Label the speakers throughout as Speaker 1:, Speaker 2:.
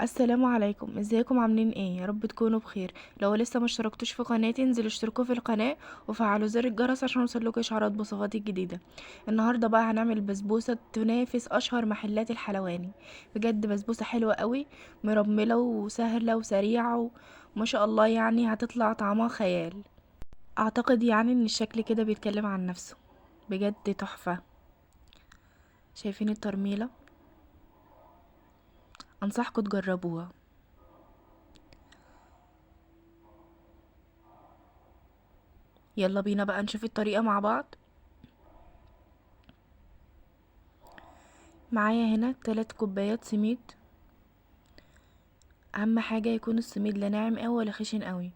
Speaker 1: السلام عليكم، ازيكم عاملين ايه؟ يا رب تكونوا بخير. لو لسه ما اشتركتوش في قناتي انزلوا اشتركوا في القناه وفعلوا زر الجرس عشان يوصلكوا اشعارات بوصفاتي الجديده. النهارده بقى هنعمل بسبوسه تنافس اشهر محلات الحلواني. بجد بسبوسه حلوه قوي، مرمله وسهله وسريعه وما شاء الله، يعني هتطلع طعمها خيال. اعتقد يعني ان الشكل كده بيتكلم عن نفسه. بجد تحفه. شايفين الترميله؟ انصحكم تجربوها. يلا بينا بقى نشوف الطريقه مع بعض. معايا هنا 3 كوبايات سميد. اهم حاجة يكون السميد لا ناعم اوي ولا خشن اوي.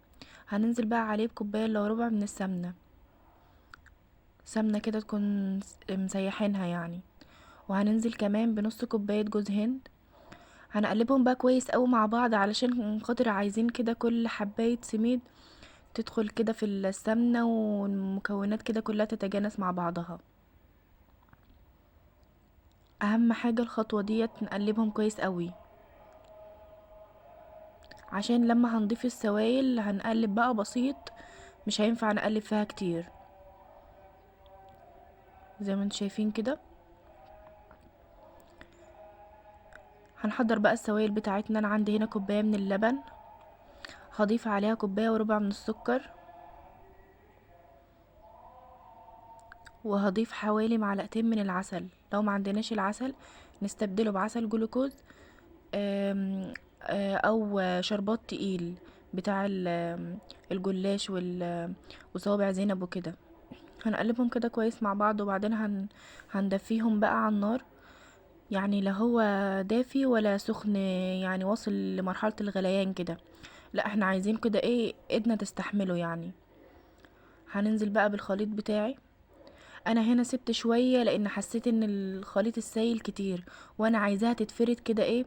Speaker 1: هننزل بقى عليه بكوباية الا ربع من السمنة. سمنة كده تكون مسيحينها يعني. وهننزل كمان بنص كوباية جوز هند. هنقلبهم بقى كويس اوي مع بعض علشان خاطر عايزين كده كل حباية سميد تدخل كده في السمنة والمكونات كده كلها تتجانس مع بعضها. اهم حاجة الخطوة ديت نقلبهم كويس قوي، عشان لما هنضيف السوائل هنقلب بقى بسيط، مش هينفع نقلب فيها كتير. زي ما انتم شايفين كده. هنحضر بقى السوائل بتاعتنا. انا عندي هنا كوبايه من اللبن، هضيف عليها كوبايه وربع من السكر، وهضيف حوالي معلقتين من العسل. لو ما عندناش العسل نستبدله بعسل جلوكوز، آم، او شربات تقيل بتاع الجلاش وصوابع زينب وكده. هنقلبهم كده كويس مع بعض، وبعدين هندفيهم بقى على النار. يعني لا هو دافي ولا سخن، يعني واصل لمرحلة الغليان كده. لا احنا عايزين كده ايه، ايدنا تستحمله يعني. هننزل بقى بالخليط بتاعي. انا هنا سبت شوية لان حسيت ان الخليط السايل كتير، وانا عايزاها تتفرد كده ايه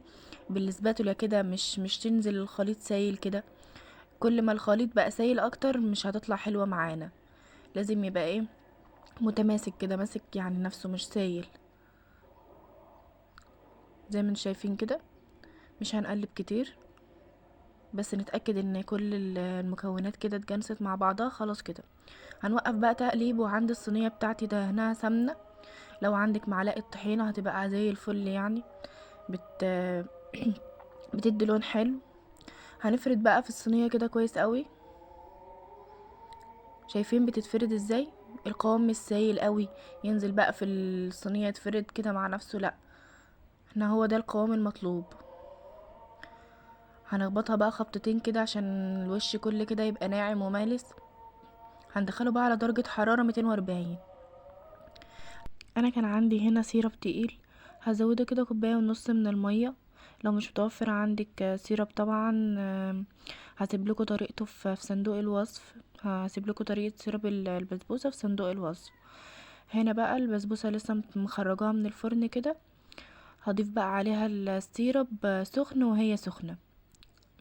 Speaker 1: بالسباتولا كده، مش تنزل الخليط سايل كده. كل ما الخليط بقى سايل اكتر مش هتطلع حلوة معانا. لازم يبقى ايه، متماسك كده، ماسك يعني نفسه مش سايل. زي ما انتم شايفين كده. مش هنقلب كتير، بس نتأكد ان كل المكونات كده اتجانست مع بعضها. خلاص كده هنوقف بقى تقليب. وعند الصينية بتاعتي دهنها سمنة. لو عندك معلقة طحينة هتبقى زي الفل يعني. بت بتدي لون حلو. هنفرد بقى في الصينية كده كويس قوي. شايفين بتتفرد ازاي؟ القوام مش سايل قوي ينزل بقى في الصينية يتفرد كده مع نفسه، لا، احنا هو ده القوام المطلوب. هنخبطها بقى خبطتين كده عشان الوش كل كده يبقى ناعم ومالس. هندخله بقى على درجة حرارة 240. انا كان عندي هنا سيرب تقيل، هزوده كده كوباية ونص من المية. لو مش متوفر عندك سيرب طبعا، هسيبلكوا طريقته في صندوق الوصف. هسيبلكوا طريقة سيرب البسبوسة في صندوق الوصف. هنا بقى البسبوسة لسه مخرجاها من الفرن كده. هضيف بقى عليها السيرب سخن وهي سخنة.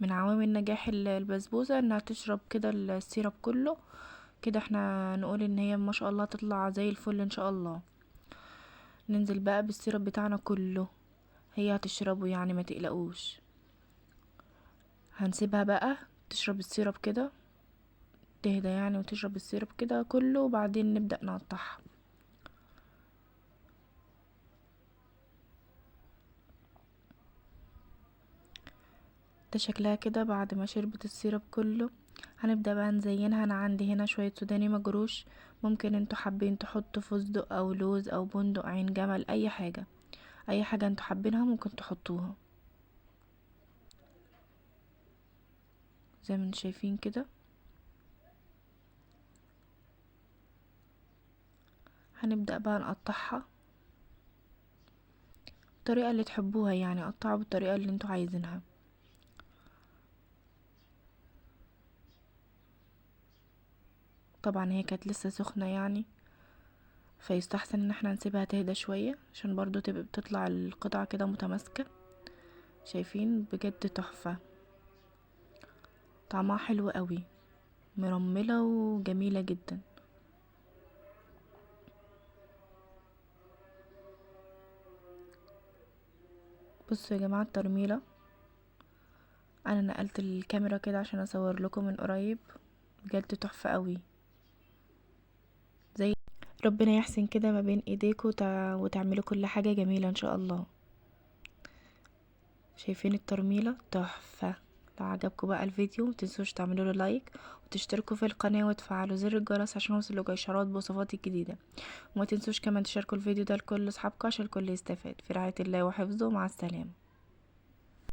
Speaker 1: من عوامل نجاح البسبوسة انها تشرب كده السيرب كله. كده احنا نقول ان هي ما شاء الله تطلع زي الفل ان شاء الله. ننزل بقى بالسيرب بتاعنا كله، هي هتشربه يعني ما تقلقوش. هنسيبها بقى تشرب السيرب كده، تهدى يعني وتشرب السيرب كده كله، وبعدين نبدأ نقطعها. ده شكلها كده بعد ما شربت السيرب كله. هنبدأ بقى نزينها. انا عندي هنا شوية سوداني مجروش، ممكن انتوا حابين تحطوا فستق او لوز او بندق عين جمل، اي حاجة. اي حاجة انتوا حابينها ممكن تحطوها. زي ما انتوا شايفين كده. هنبدأ بقى نقطعها بالطريقة اللي تحبوها، يعني قطعوا بالطريقة اللي انتوا عايزينها. طبعا هي كانت لسه سخنة يعني، فيستحسن ان احنا نسيبها تهدى شوية عشان برضو تبقى بتطلع القطعة كده متماسكة. شايفين؟ بجد تحفة. طعمها حلو قوي، مرملة وجميلة جدا. بصوا يا جماعة الترميلة انا نقلت الكاميرا كده عشان اصور لكم من قريب، بجد تحفة قوي. زي ربنا يحسن كده ما بين ايديكوا وتعملوا كل حاجة جميلة ان شاء الله. شايفين الترميلة تحفة. لو عجبكم بقى الفيديو متنسوش تعملوا له لايك وتشتركوا في القناة وتفعلوا زر الجرس عشان يوصلكوا اشعارات بوصفاتي الجديدة. وما تنسوش كمان تشاركوا الفيديو ده لكل اصحابكم عشان الكل يستفاد. في رعاية الله وحفظه، مع السلامة.